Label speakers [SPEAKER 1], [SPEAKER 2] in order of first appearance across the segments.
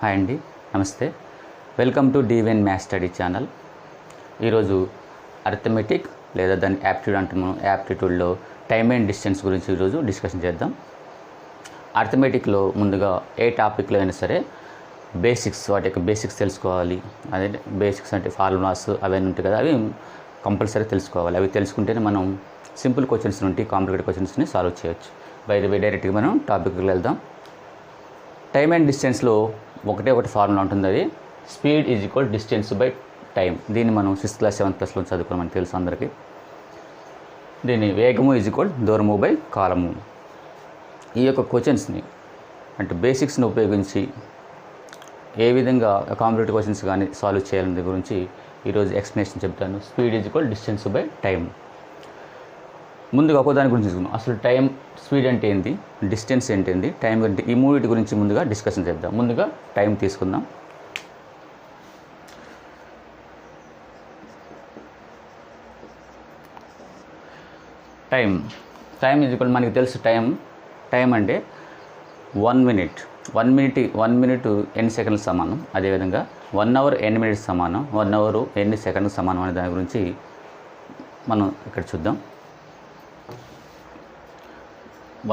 [SPEAKER 1] Hi అండి, నమస్తే. Welcome to డివెన్ మ్యాథ్స్ స్టడీ ఛానల్. ఈరోజు అర్థమెటిక్ లేదా దాన్ని యాప్టిట్యూడ్ అంటున్నాము. యాప్టిట్యూడ్లో టైమ్ అండ్ డిస్టెన్స్ గురించి ఈరోజు డిస్కషన్ చేద్దాం. అర్థమెటిక్లో ముందుగా ఏ టాపిక్లో అయినా సరే బేసిక్స్, వాటి యొక్క బేసిక్స్ తెలుసుకోవాలి. అదే బేసిక్స్ అంటే ఫార్ములాస్ అవన్నీ ఉంటాయి కదా, అవి కంపల్సరీ తెలుసుకోవాలి. అవి తెలుసుకుంటేనే మనం సింపుల్ క్వశ్చన్స్ నుండి కాంప్లికేటెడ్ క్వశ్చన్స్ని సాల్వ్ చేయొచ్చు. బై ద వే డైరెక్ట్గా మనం టాపిక్కి వెళ్దాం. టైమ్ అండ్ డిస్టెన్స్లో ఒకటి ఫార్ములా ఉంటుంది. అది speed is equal distance by time. దీన్ని మనం 6th క్లాస్ 7th క్లాస్లో చదువుకున్నాం, మనకు తెలుసు అందరికీ. దీన్ని వేగము ఈజ్ ఈక్వల్ దూరము బై కాలము. ఈ యొక్క క్వశ్చన్స్ని అంటే బేసిక్స్ని ఉపయోగించి ఏ విధంగా కాంపిటేటివ్ క్వశ్చన్స్ కానీ సాల్వ్ చేయాలనే గురించి ఈరోజు ఎక్స్ప్లెనేషన్ చెప్తాను. Speed is equal distance by time. ముందుగా ఒకదాని గురించి చూసుకుందాం. అసలు టైం, స్పీడ్ అంటే ఏంటి, డిస్టెన్స్ ఏంటి, టైం అంటే ఈ మూడింటి గురించి ముందుగా డిస్కషన్ చేద్దాం. ముందుగా టైం తీసుకుందాం. టైం ఈజ్ ఈక్వల్, మనకి తెలుసు టైం అంటే 1 మినిట్ ఎన్ని సెకండ్లు సమానం. అదేవిధంగా 1 అవర్ ఎన్ని మినిట్స్ సమానం, 1 అవర్ ఎన్ని సెకండ్లు సమానం అనే దాని గురించి మనం ఇక్కడ చూద్దాం.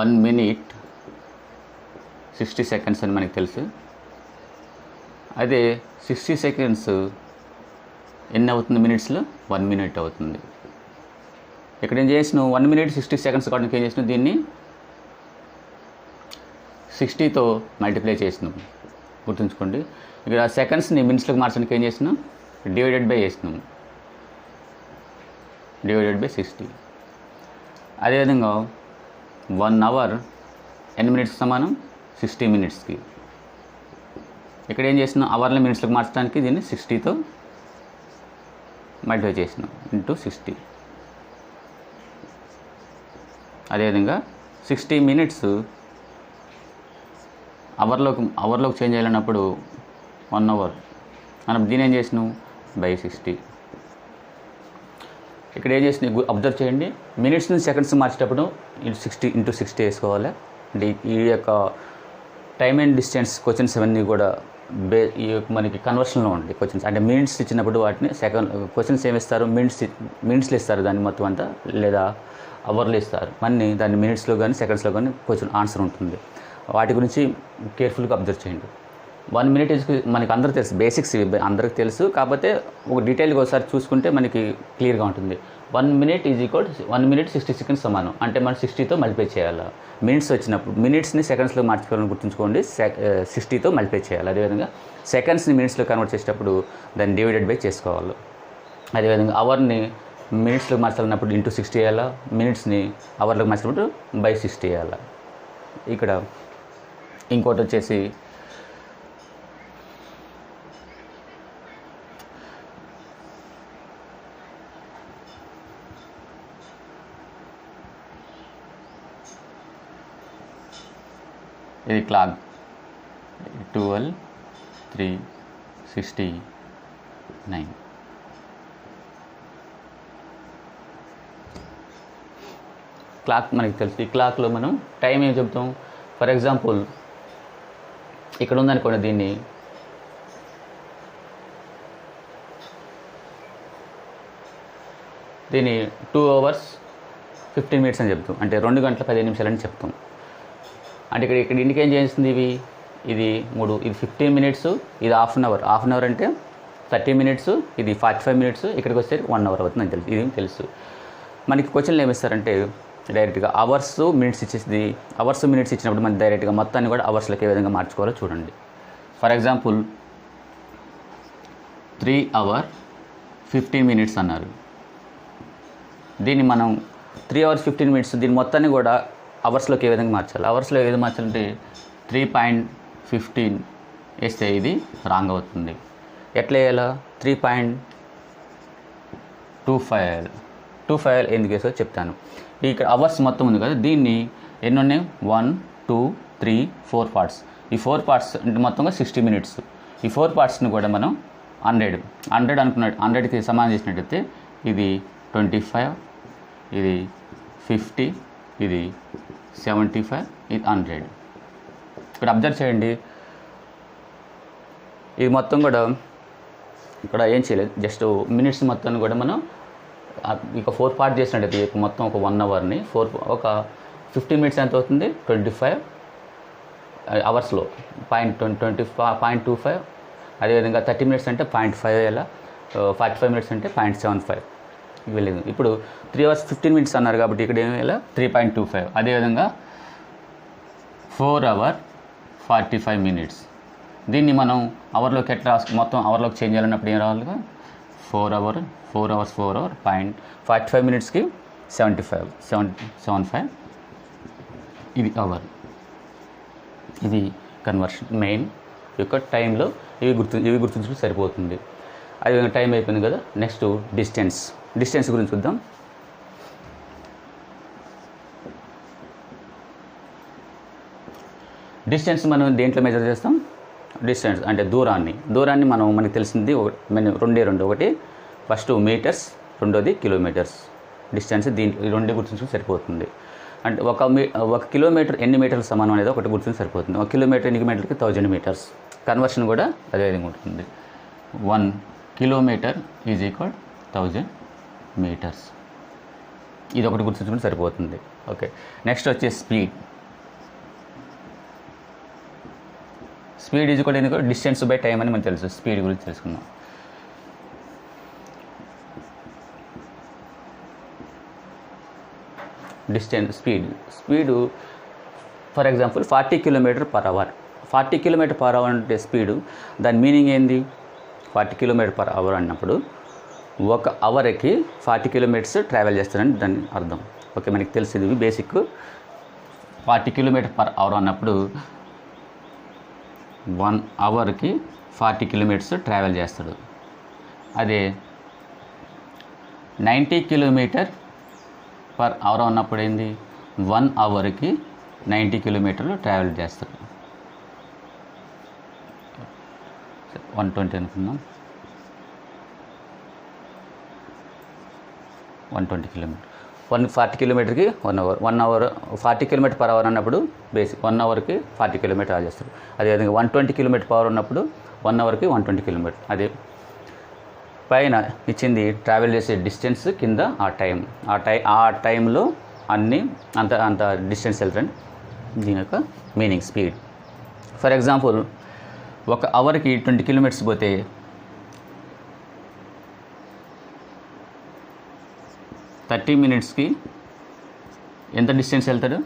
[SPEAKER 1] 1 minute 60 seconds అని మనకు తెలుసు. అదే 60 seconds ఎన్ని అవుతుంది మినిట్స్లో, 1 minute అవుతుంది. ఇక్కడ ఏం చేసినాం, 1 minute 60 seconds కావడానికి ఏం చేసినాం, దీన్ని 60తో మల్టిప్లై చేసినాం. గుర్తుంచుకోండి, ఇక్కడ సెకండ్స్ని మినిట్స్లోకి మార్చడానికి ఏం చేసినాం, డివైడెడ్ బై చేసినాం, డివైడెడ్ బై 60. అదేవిధంగా 1 అవర్ ఎన్ని మినిట్స్ సమానం, 60 minutesకి. ఇక్కడ ఏం చేసినాం, అవర్ని మినిట్స్లోకి మార్చడానికి దీన్ని 60తో మల్టిప్లై చేసినాం ఇంటూ 60. అదేవిధంగా 60 minutes అవర్లోకి చేంజ్ చేయాలన్నప్పుడు 1 hour అన్నప్పుడు దీని ఏం చేసినాం బై 60. ఇక్కడ ఏం చేసిన అబ్జర్వ్ చేయండి, మినిట్స్ని సెకండ్స్ మార్చేటప్పుడు 60 into 60 వేసుకోవాలి. అంటే ఈ యొక్క టైమ్ అండ్ డిస్టెన్స్ క్వశ్చన్స్ అవన్నీ కూడా ఈ మనకి కన్వర్షన్లో ఉంటాయి క్వశ్చన్స్. అంటే మినిట్స్ ఇచ్చినప్పుడు వాటిని క్వశ్చన్స్ ఏమి ఇస్తారు, మినిట్స్లో ఇస్తారు దాన్ని మొత్తం అంతా, లేదా అవర్లో ఇస్తారు. మళ్ళీ దాన్ని మినిట్స్లో కానీ సెకండ్స్లో కానీ క్వశ్చన్ ఆన్సర్ ఉంటుంది. వాటి గురించి కేర్ఫుల్గా అబ్జర్వ్ చేయండి. 1 minute మనకి అందరూ తెలుసు, బేసిక్స్ అందరికి తెలుసు. కాకపోతే ఒక డీటెయిల్గా ఒకసారి చూసుకుంటే మనకి క్లియర్గా ఉంటుంది. 1 minute is equal 1 minute 60 seconds సమానం. అంటే మనం 60తో మల్టిప్లై చేయాలి. మినిట్స్ వచ్చినప్పుడు మినిట్స్ని సెకండ్స్లో మార్చుకోవాలని గుర్తుంచుకోండి, 60తో మల్టిప్లై చేయాలి. అదేవిధంగా సెకండ్స్ని మినిట్స్లో కన్వర్ట్ చేసేటప్పుడు దాన్ని డివైడెడ్ బై చేసుకోవాలి. అదేవిధంగా అవర్ని మినిట్స్లో మార్చాలన్నప్పుడు ఇంటూ 60 వేయాలి, మినిట్స్ని అవర్లోకి మార్చినప్పుడు బై 60 వేయాలి. ఇక్కడ ఇంకోటి వచ్చేసి ఇది క్లాక్ 12:03:69. క్లాక్ మనకి తెలుసు. ఈ క్లాక్లో మనం టైం ఏం చెప్తాం, ఫర్ ఎగ్జాంపుల్ ఇక్కడ ఉందనుకోండి, దీన్ని దీన్ని 2 hours 15 minutes అని చెప్తాం. అంటే 2 గంటల 15 నిమిషాలు అని చెప్తాం. అంటే ఇక్కడ ఇండికేట్ చేస్తుంది ఇది 3, ఇది 15 minutes, ఇది హాఫ్ అన్ అవర్ అంటే 30 minutes, ఇది 45 minutes, ఇక్కడికి వస్తే 1 hour అవుతుంది అని తెలుసు. ఇది తెలుసు. మనకి క్వశ్చన్లు ఏమిస్తారంటే డైరెక్ట్గా అవర్స్ మినిట్స్ ఇచ్చేసి, అవర్స్ మినిట్స్ ఇచ్చినప్పుడు మనకి డైరెక్ట్గా మొత్తాన్ని కూడా అవర్స్లోకి ఏ విధంగా మార్చుకోవాలో చూడండి. ఫర్ ఎగ్జాంపుల్ 3 hours 15 minutes అన్నారు. దీన్ని మనం 3 hours 15 minutes దీని మొత్తాన్ని కూడా అవర్స్లోకి ఏ విధంగా మార్చాలి, అవర్స్లో ఏ విధంగా మార్చాలంటే 3.15 వేస్తే ఇది రాంగ్ అవుతుంది. ఎట్లా వేయాలా, 3.25 ఎందుకు వేసో చెప్తాను. ఇక్కడ అవర్స్ మొత్తం ఉంది కదా, దీన్ని ఎన్ని ఉన్నాయి, 1 2 3 4 parts. ఈ 4 parts అంటే మొత్తంగా 60 minutes. ఈ 4 partsని కూడా మనం 100 అనుకున్నట్టు 100కి సమానం చేసినట్టయితే ఇది 25, ఇది 50, ఇది 75, ఇది 100. ఇక్కడ అబ్జర్వ్ చేయండి, ఇది మొత్తం కూడా ఇక్కడ ఏం చేయలేదు, జస్ట్ మినిట్స్ మొత్తాన్ని కూడా మనం ఇక 4 పార్ట్ చేసినట్టయితే మొత్తం ఒక 1 అవర్ని ఒక 15 మినిట్స్ ఎంత అవుతుంది, 25 అవర్స్లో 0.25. అదేవిధంగా 30 మినిట్స్ అంటే 0.5, ఇలా 45 మినిట్స్ అంటే 0.75 వెళ్ళింది. ఇప్పుడు 3 hours 15 minutes అన్నారు కాబట్టి ఇక్కడ ఏమి ఇలా 3.25. అదేవిధంగా 4 hours 45 minutes. దీన్ని మనం అవర్లోకి ఎట్లా మొత్తం అవర్లోకి చేంజ్ చేయాలన్నప్పుడు ఏం రావాలి, 4 hours 0.45 minutesకి 75 ఇది అవర్. ఇది కన్వర్షన్ మెయిన్ యొక్క టైంలో ఇవి గుర్తుంచుకుంటే సరిపోతుంది. అదేవిధంగా టైం అయిపోయింది కదా. నెక్స్ట్ డిస్టెన్స్ గురించి చూద్దాం. డిస్టెన్స్ మనం దేంట్లో మెజర్ చేస్తాం, డిస్టెన్స్ అంటే దూరాన్ని మనకి తెలిసింది రెండు. ఒకటి ఫస్ట్ మీటర్స్, రెండోది కిలోమీటర్స్. డిస్టెన్స్ దీంట్లో ఈ రెండు గుర్తుంచుకుంటే సరిపోతుంది. అంటే ఒక కిలోమీటర్ ఎన్ని మీటర్లు సమానం అనేది ఒకటి గుర్తుంచుకుంటే సరిపోతుంది. ఒక కిలోమీటర్ ఎన్ని మీటర్కి 1000 meters. కన్వర్షన్ కూడా అదే విధంగా ఉంటుంది. 1 kilometer ఈజ్ ఈక్వల్ 1000 meters. ఇది ఒకటి గుర్తుంచుకుంటే సరిపోతుంది. ఓకే, నెక్స్ట్ వచ్చే స్పీడ్ ఈజ్ ఈక్వల్ ఎందుకు డిస్టెన్స్ బై టైం అని మనకు తెలుసు. స్పీడ్ గురించి తెలుసుకుందాం. Speed for example 40 km/h. 40 km/h అంటే స్పీడు, దాని మీనింగ్ ఏంది? 40 km/h అన్నప్పుడు ఒక అవర్కి 40 kilometers ట్రావెల్ చేస్తారని దాని అర్థం. ఓకే, మనకి తెలిసింది బేసిక్. 40 km/h అన్నప్పుడు 1 hourకి 40 kilometers ట్రావెల్ చేస్తాడు. అదే 90 km/h ఉన్నప్పుడు ఏంది, 1 hourకి 90 kilometers ట్రావెల్ చేస్తాడు. 120 అనుకుందాం. 120 km. 40 kilometerకి 1 hour. 1 hour 40 km/h అన్నప్పుడు బేసిక్ 1 hourకి 40 km ట్రావెల్ చేస్తాడు. అదేవిధంగా 120 km/h ఉన్నప్పుడు 1 hourకి 120 km. అదే పైన ఇచ్చింది ట్రావెల్ చేసే డిస్టెన్స్, కింద ఆ టైంలో అంత డిస్టెన్స్ వెళ్తారండి. దీని యొక్క మీనింగ్ స్పీడ్. ఫర్ ఎగ్జాంపుల్ ఒక అవర్కి 20 kilometers పోతే 30 minutesకి ఎంత డిస్టెన్స్ వెళ్తాడు?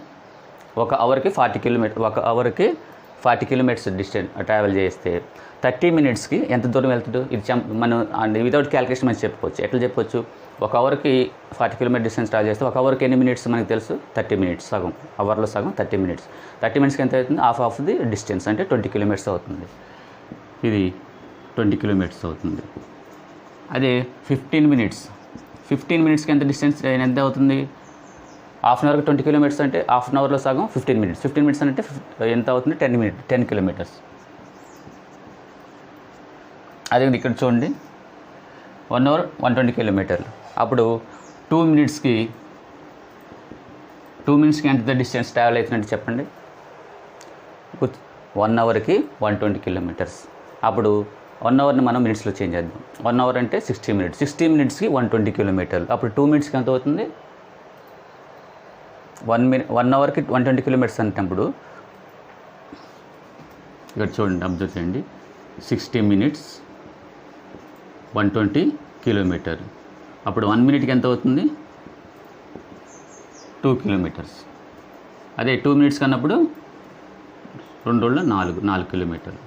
[SPEAKER 1] ఒక అవర్కి 40 kilometers డిస్టెన్స్ ట్రావెల్ చేస్తే 30 minutesకి ఎంత దూరం వెళ్తాడు? ఇది మనం వితౌట్ క్యాలిక్యులేషన్ మనం చెప్పుకోవచ్చు. ఎట్లా చెప్పొచ్చు? ఒక అవర్కి 40 kilometers డిస్టెన్స్ ట్రావెల్ చేస్తే ఒక అవర్కి ఎన్ని మినిట్స్ మనకు తెలుసు? 30 minutes. సగం అవర్లో సగం 30 minutes. 30 minutesకి ఎంత అవుతుంది? హాఫ్ ఆఫ్ ది డిస్టెన్స్ అంటే 20 kilometers అవుతుంది. ఇది 20 kilometers అవుతుంది. అదే 15 minutesకి ఎంత డిస్టెన్స్ ఎంత అవుతుంది? హాఫ్ అన్ అవర్కి 20 kilometers అంటే హాఫ్ అన్ అవర్లో సగం 15 minutes. 15 minutes అంటే ఎంత అవుతుంది? 10 kilometers. అదే ఇక్కడ చూడండి, 1 hour 120 kilometers. అప్పుడు 2 minutesకి ఎంత డిస్టెన్స్ ట్రావెల్ అవుతుందంటే చెప్పండి. 1 hourకి 120 kilometers. అప్పుడు 1 hourని మనం మినిట్స్లో చేంజ్ చేద్దాం. 1 hour అంటే 60 minutes. 60 minutesకి 120 kilometers. అప్పుడు 2 minutesకి ఎంత అవుతుంది? 1 hourకి 120 kilometers అంటప్పుడు ఇక్కడ చూడండి, అబ్జర్వ్ చేయండి. 60 minutes 120 kilometers. అప్పుడు 1 minuteకి ఎంత అవుతుంది? 2 kilometers. అదే 2 minutes అన్నప్పుడు 2 4 kilometers.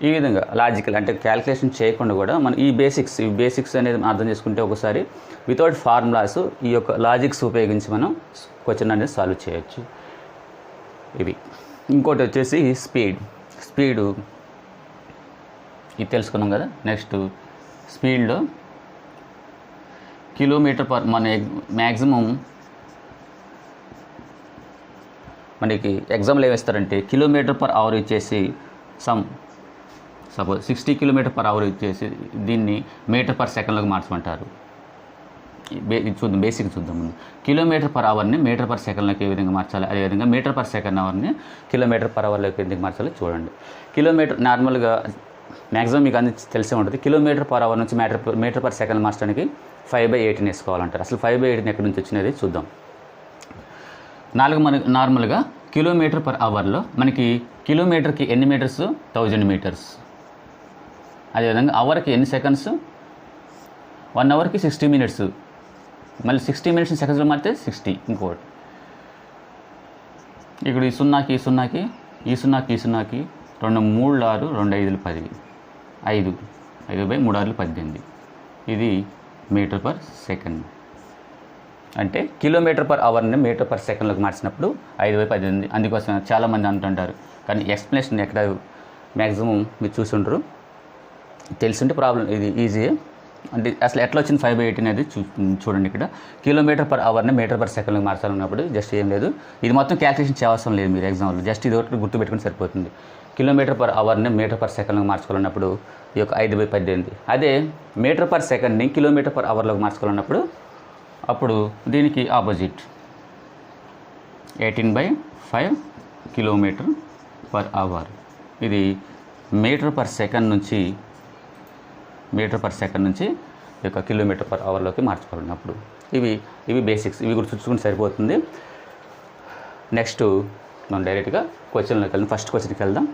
[SPEAKER 1] ఈ విధంగా లాజికల్ అంటే క్యాలిక్యులేషన్ చేయకుండా కూడా మనం ఈ బేసిక్స్ అనేది అర్థం చేసుకుంటే ఒకసారి వితౌట్ ఫార్ములాస్ ఈ యొక్క లాజిక్స్ ఉపయోగించి మనం క్వశ్చన్ అనేది సాల్వ్ చేయొచ్చు. ఇవి. ఇంకోటి వచ్చేసి స్పీడు ఇది తెలుసుకున్నాం కదా. నెక్స్ట్ స్పీడ్లో కిలోమీటర్ మన మ్యాక్సిమం మనకి ఎగ్జామ్లో ఏమిస్తారంటే km/h ఇచ్చేసి సపోజ్ 60 km/h ఇచ్చేసి దీన్ని మీటర్/సెకండ్లోకి మార్చమంటారు. చూద్దాం, బేసిక్ చూద్దాం ముందు. km/hని మీటర్/సెకండ్లోకి ఏ విధంగా మార్చాలి, అదేవిధంగా మీటర్/సెకండ్ అవర్ని km/hలోకి ఎందుకు మార్చాలి చూడండి. కిలోమీటర్ నార్మల్గా మ్యాక్సిమం మీకు అన్ని తెలిసే ఉంటుంది. కిలోమీటర్ పర్ అవర్ నుంచి మీటర్ పర్ సెకండ్ మార్చడానికి 5/18 వేసుకోవాలంటారు. అసలు 5/18 ఎక్కడి నుంచి వచ్చినది చూద్దాం. నార్మల్గా కిలోమీటర్ పర్ అవర్లో మనకి కిలోమీటర్కి ఎన్ని మీటర్స్, 1000 మీటర్స్. అదేవిధంగా అవర్కి ఎన్ని సెకండ్స్, 1 అవర్కి 60 మినిట్స్. మళ్ళీ 60 మినిట్స్ని సెకండ్స్లో మారితే 60. ఇంకోటి ఇక్కడ ఈ సున్నాకి 2 3 6 2 5 10 5/3 18. ఇది మీటర్ పర్ సెకండ్. అంటే కిలోమీటర్ పర్ అవర్ని మీటర్ పర్ సెకండ్లోకి మార్చినప్పుడు 5/18. అందుకోసం చాలామంది అంటుంటారు, కానీ ఎక్స్ప్లెనేషన్ ఎక్కడ మ్యాక్సిమం మీరు చూసుంటారు. తెలుసుంటే ప్రాబ్లం, ఇది ఈజీ. అంటే అసలు ఎట్లా వచ్చింది 5/18 అనేది చూడండి. ఇక్కడ కిలోమీటర్ పర్ అవర్ని మీటర్ పర్ సెకండ్లోకి మార్చాలన్నప్పుడు జస్ట్ ఏం లేదు, ఇది మొత్తం క్యాల్కులేషన్ చేయవసరం లేదు మీరు ఎగ్జాంపుల్, జస్ట్ ఇది ఒకటి గుర్తుపెట్టుకుని సరిపోతుంది. కిలోమీటర్ పర్ అవర్ని మీటర్ పర్ సెకండ్లోకి మార్చుకోవాలన్నప్పుడు ఈ యొక్క 5/18. అదే మీటర్ పర్ సెకండ్ని కిలోమీటర్ పర్ అవర్లోకి మార్చుకోవాలన్నప్పుడు అప్పుడు దీనికి ఆపోజిట్ 18/5 కిలోమీటర్ పర్ అవర్. ఇది మీటర్ పర్ సెకండ్ నుంచి ఈ యొక్క కిలోమీటర్ పర్ అవర్లోకి మార్చుకోవాలన్నప్పుడు ఇవి బేసిక్స్, ఇవి గుర్తుంచుకుని సరిపోతుంది. నెక్స్ట్ మనం డైరెక్ట్గా క్వశ్చన్లోకి వెళ్దాం. ఫస్ట్ క్వశ్చన్కి వెళ్దాం.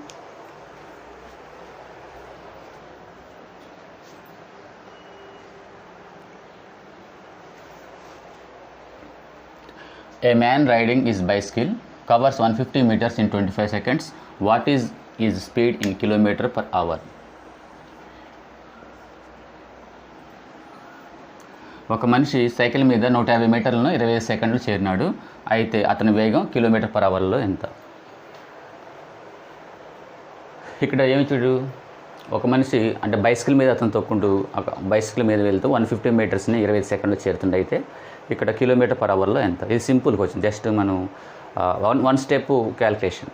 [SPEAKER 1] A man riding his bicycle covers 150 meters in 25 seconds. What is his speed in kilometer per hour? ఒక మనిషి సైకిల్ మీద 150 మీటర్లను 25 సెకండ్లు చేరినాడు. అయితే అతని వేగం కిలోమీటర్ పర్ అవర్లో ఎంత? ఇక్కడ ఏమి చూడు, ఒక మనిషి అంటే బైసికల్ మీద అతను తొక్కుంటూ బైసికల్ మీద వెళ్తూ 150 మీటర్స్ని 25 సెకండ్లు చేరుతుండే. అయితే ఇక్కడ కిలోమీటర్ పర్ అవర్లో ఎంత? ఇది సింపుల్ క్వశ్చన్. జస్ట్ మనం వన్ స్టెప్ క్యాల్కులేషన్.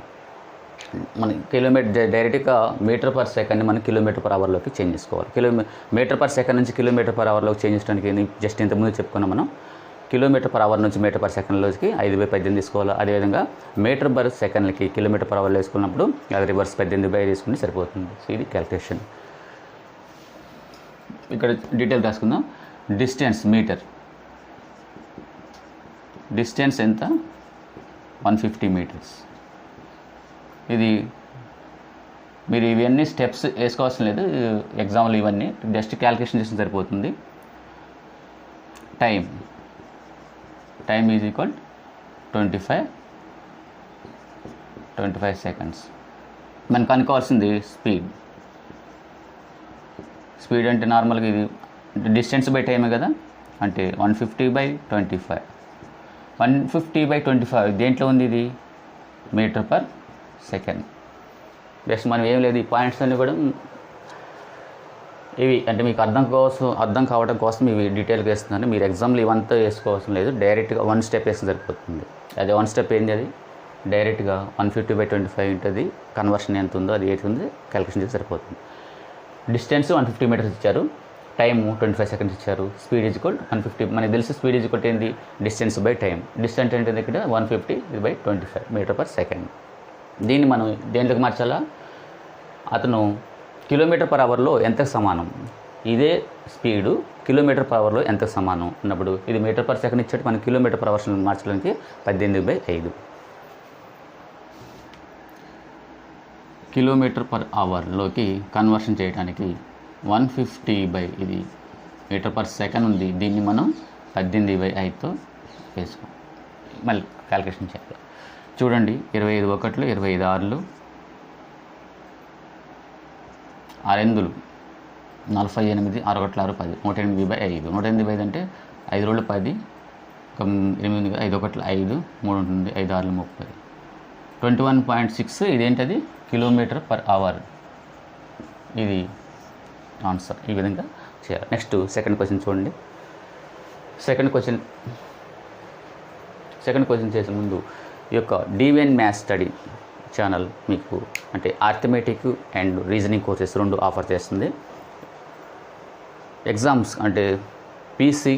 [SPEAKER 1] మన కిలోమీటర్ డైరెక్ట్గా మీటర్ పర్ సెకండ్ని మనం కిలోమీటర్ పర్ అవర్లోకి చేంజ్ చేసుకోవాలి. మీటర్ పర్ సెకండ్ నుంచి కిలోమీటర్ పర్ అవర్లోకి చేంజ్ చేయడానికి జస్ట్ ఇంతకుముందు చెప్పుకున్నాం మనం. కిలోమీటర్ పర్ అవర్ నుంచి మీటర్ పర్ సెకండ్లోకి 5/18 తీసుకోవాలి. అదేవిధంగా మీటర్ పర్ సెకండ్కి కిలోమీటర్ పర్ అవర్లో వేసుకున్నప్పుడు అది రివర్స్ 18/5 తీసుకుంటే సరిపోతుంది. సో ఇది క్యాల్కులేషన్. ఇక్కడ డీటెయిల్ రాసుకుందాం. డిస్టెన్స్ మీటర్, డిస్టెన్స్ ఎంత? 150 మీటర్స్. ఇది మీరు ఇవన్నీ స్టెప్స్ వేసుకోవాల్సిన లేదు, ఎగ్జాంపుల్ ఇవన్నీ జస్ట్ క్యాల్కులేషన్ చేసిన సరిపోతుంది. Time is equal 25 seconds. మనం కనుక్కోవాల్సింది స్పీడ్ అంటే నార్మల్గా ఇది డిస్టెన్స్ బై టైమే కదా, అంటే 150/25. 150/25 దేంట్లో ఉంది? ఇది మీటర్ పర్ సెకండ్. జస్ట్ మనం ఏం లేదు, ఈ పాయింట్స్ అన్నీ కూడా ఇవి అంటే మీకు అర్థం కావడం కోసం ఇవి డీటెయిల్గా వేస్తున్నాను. మీరు ఎగ్జామ్లో ఇవంతా వేసుకోవాల్సిన లేదు, డైరెక్ట్గా 1 స్టెప్ వేస్తే సరిపోతుంది. అదే 1 స్టెప్ ఏంది? అది డైరెక్ట్గా 150/25 ఉంటుంది. కన్వర్షన్ ఎంత ఉందో అది ఏంటి ఉంది క్యాల్కులేషన్ చేసి సరిపోతుంది. డిస్టెన్స్ 150 మీటర్స్ ఇచ్చారు, టైము 25 సెకండ్స్ ఇచ్చారు. Speed is equal 150. మనకి తెలిసి స్పీడ్ ఈజ్ ఈక్వల్ ఏంది? Distance by time. డిస్టెన్స్ ఏంటి ఇక్కడ 150/25 మీటర్ పర్ సెకండ్. దీన్ని మనం దేంట్లోకి మార్చాలా? అతను కిలోమీటర్ పర్ అవర్లో ఎంతకు సమానం? ఇదే స్పీడు కిలోమీటర్ పర్ అవర్లో ఎంతకు సమానం అన్నప్పుడు ఇది మీటర్ పర్ సెకండ్ ఇచ్చేట్టు మనం కిలోమీటర్ పర్ అవర్స్ మార్చడానికి 18/5. కిలోమీటర్ పర్ అవర్లోకి కన్వర్షన్ చేయడానికి 150 ఇది మీటర్ పర్ సెకండ్ ఉంది, దీన్ని మనం 18/5తో వేసుకోం. మళ్ళీ క్యాల్కులేషన్ చేయాలి. చూడండి, 25 ఒకట్లు 25 ఆరులు 6 48 6 ఒకట్లు 6 10 108/5. 108/5 అంటే 5 రోజులు 10, 8 5 ఒకట్లు 5 3 ఉంటుంది, 5 6 30. 21.6 ఇదేంటది? Kilometre per hour. ఇది ఆన్సర్. ఈ విధంగా చేయాలి. నెక్స్ట్ సెకండ్ క్వశ్చన్ చూడండి. సెకండ్ క్వశ్చన్ చేసే ముందు ఈ యొక్క డివెన్ మ్యాథ్స్ స్టడీ ఛానల్ మీకు అంటే arithmetic and reasoning courses 2 offer చేస్తుంది. ఎగ్జామ్స్ అంటే పీసీ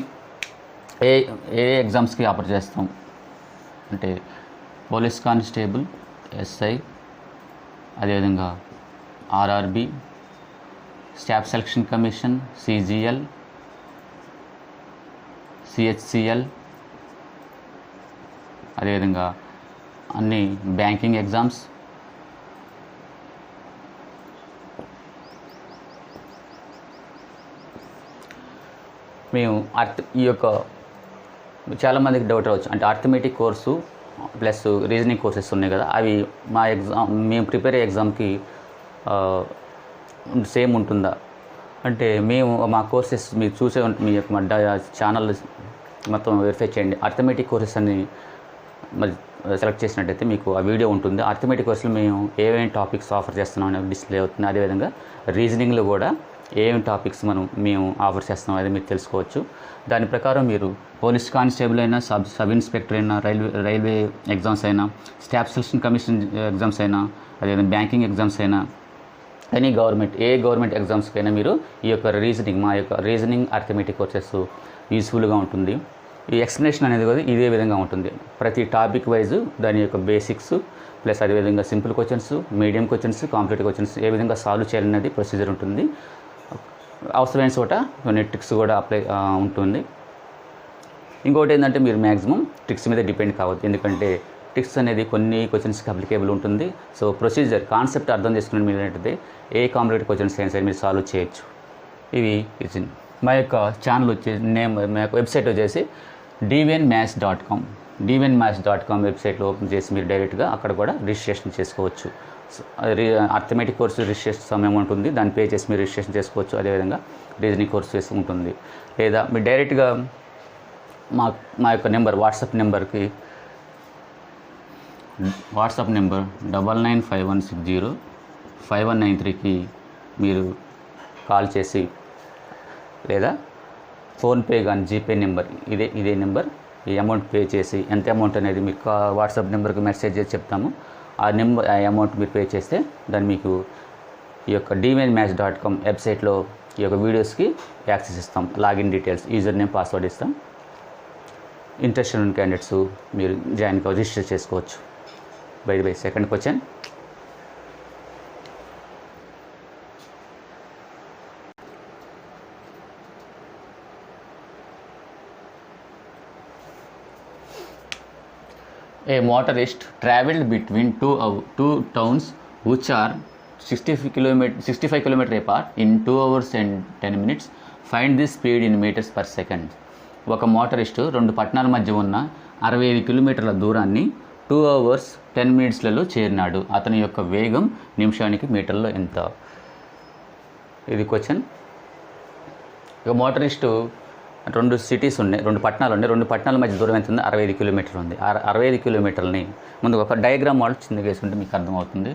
[SPEAKER 1] ఏ ఎగ్జామ్స్కి ఆఫర్ చేస్తాం అంటే పోలీస్ కానిస్టేబుల్, ఎస్ఐ, అదేవిధంగా RRB, staff selection commission, CGL, CHCL, అదేవిధంగా అన్ని బ్యాంకింగ్ ఎగ్జామ్స్, మేము ఈ యొక్క చాలామందికి డౌట్ రావచ్చు, అంటే arithmetic course plus reasoning courses ఉన్నాయి కదా, అవి మా మేము ప్రిపేర్ అయ్యే ఎగ్జామ్కి సేమ్ ఉంటుందా అంటే, మేము మా కోర్సెస్ మీరు చూసే మీ యొక్క మా ఛానల్ మొత్తం వెరిఫై చేయండి. అర్థమెటిక్ కోర్సెస్ అని మరి సెలెక్ట్ చేసినట్టయితే మీకు ఆ వీడియో ఉంటుంది. అర్థమెటిక్ కోర్సులో మేము ఏమేమి టాపిక్స్ ఆఫర్ చేస్తున్నాం అనేది డిస్ప్లే అవుతుంది. అదేవిధంగా రీజనింగ్లో కూడా ఏం టాపిక్స్ మేము ఆఫర్ చేస్తున్నాం అనేది మీరు తెలుసుకోవచ్చు. దాని ప్రకారం మీరు పోలీస్ కానిస్టేబుల్ అయినా, సబ్ ఇన్స్పెక్టర్ అయినా, రైల్వే ఎగ్జామ్స్ అయినా, స్టాఫ్ సెలక్షన్ కమిషన్ ఎగ్జామ్స్ అయినా, అదేవిధంగా బ్యాంకింగ్ ఎగ్జామ్స్ అయినా, ఎనీ గవర్నమెంట్ ఎగ్జామ్స్కైనా మీరు ఈ యొక్క మా యొక్క రీజనింగ్ అర్థమెటిక్ కోర్సెస్ యూస్ఫుల్గా ఉంటుంది. ఈ ఎక్స్ప్లెనేషన్ అనేది కూడా ఇదే విధంగా ఉంటుంది. ప్రతి టాపిక్ వైజ్ దాని యొక్క బేసిక్స్ ప్లస్ అదేవిధంగా simple questions, medium questions, complicated questions ఏ విధంగా సాల్వ్ చేయాలనేది ప్రొసీజర్ ఉంటుంది. అవసరమైన చోట కొన్ని ట్రిక్స్ కూడా అప్లై ఉంటుంది. ఇంకోటి ఏంటంటే, మీరు మ్యాక్సిమం ట్రిక్స్ మీద డిపెండ్ కావద్దు, ఎందుకంటే ట్రిక్స్ అనేది కొన్ని క్వశ్చన్స్కి అప్లికేబుల్ ఉంటుంది. సో ప్రొసీజర్ కాన్సెప్ట్ అర్థం చేసుకుని మీరు ఏంటంటే ఏ కాంప్లికేటివ్ క్వశ్చన్స్ అయినా సరే మీరు సాల్వ్ చేయొచ్చు. ఇవి మా యొక్క ఛానల్ మా యొక్క వెబ్సైట్ వచ్చేసి dvnmaths.com. dvnmaths.com వెబ్సైట్లో ఓపెన్ చేసి మీరు డైరెక్ట్గా అక్కడ కూడా రిజిస్ట్రేషన్ చేసుకోవచ్చు. అర్థమెటిక్ కోర్సు రిజిస్ట్రేషన్ సమయం ఉంటుంది, దాన్ని పే చేసి మీరు రిజిస్ట్రేషన్ చేసుకోవచ్చు. అదేవిధంగా రీజనింగ్ కోర్సు చేసి ఉంటుంది. లేదా మీరు డైరెక్ట్గా మా యొక్క నెంబర్ వాట్సాప్ నెంబర్ 9951605193కి మీరు కాల్ చేసి, లేదా ఫోన్పే కానీ జీపే నెంబర్ ఇదే నెంబర్, ఈ అమౌంట్ పే చేసి ఎంత అమౌంట్ అనేది మీకు వాట్సాప్ నెంబర్కి మెసేజ్ చేసి చెప్తాము. ఆ అమౌంట్ మీరు పే చేస్తే దాన్ని మీకు ఈ యొక్క dvnmaths.com వెబ్సైట్లో ఈ యొక్క వీడియోస్కి యాక్సెస్ ఇస్తాం. Login details, user name, password ఇస్తాం. ఇంట్రెస్ట్ ఉన్న క్యాండిడేట్స్ మీరు రిజిస్టర్ చేసుకోవచ్చు. By second question, a motorist traveled between two towns which are 65 km apart in 2 hours and 10 minutes. Find the speed in meters per second. ఒక మోటరిస్ట్ 2 పట్టణాల మధ్య ఉన్న 65 కిలోమీటర్ల దూరాన్ని 2 hours 10 minutesలలో చేరినాడు. అతని యొక్క వేగం నిమిషానికి మీటర్లో ఎంత? ఇది క్వశ్చన్. ఇక మోటరిస్టు 2 సిటీస్ ఉన్నాయి, 2 పట్టణాలు ఉన్నాయి. 2 పట్టణాల మధ్య దూరం ఎంత ఉంది? 65 కిలోమీటర్లు ఉంది. 65 కిలోమీటర్లని ముందు ఒక డయాగ్రామ్ మోడల్ చిన్నగా వేసుకుంటే మీకు అర్థమవుతుంది.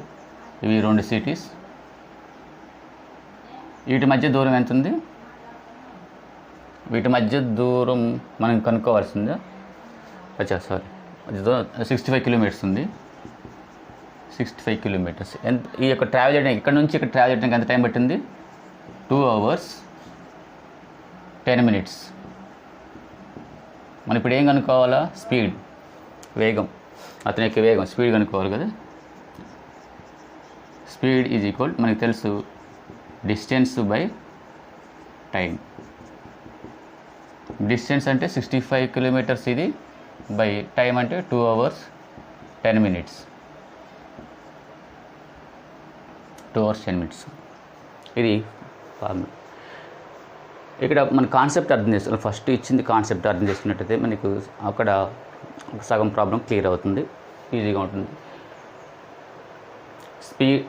[SPEAKER 1] ఇవి 2 సిటీస్, వీటి మధ్య దూరం ఎంత ఉంది? వీటి మధ్య దూరం మనం కనుక్కోవాల్సిందే. సారీ, 65 కిలోమీటర్స్ ఉంది. 65 కిలోమీటర్స్ ఎంత? ఈ యొక్క ట్రావెల్ చేయడానికి, ఇక్కడ నుంచి ఇక్కడ ట్రావెల్ చేయడానికి ఎంత టైం పట్టింది? 2 hours 10 minutes. మనం ఇప్పుడు ఏం కనుక్కోవాలా? స్పీడ్, వేగం, అతని యొక్క వేగం, స్పీడ్ కనుక్కోవాలి కదా. స్పీడ్ ఈజ్ ఈక్వల్, మనకు తెలుసు, డిస్టెన్స్ బై టైం. డిస్టెన్స్ అంటే 65 కిలోమీటర్స్ ఇది, బై టైం అంటే 2 hours 10 minutes. 2 hours 10 minutes. ఇది ఫార్ములా. ఇక్కడ మన కాన్సెప్ట్ అర్థం చేస్తున్నాం. ఫస్ట్ ఇచ్చింది కాన్సెప్ట్ అర్థం చేసుకున్నట్టయితే మనకు అక్కడ సగం ప్రాబ్లం క్లియర్ అవుతుంది, ఈజీగా ఉంటుంది. స్పీడ్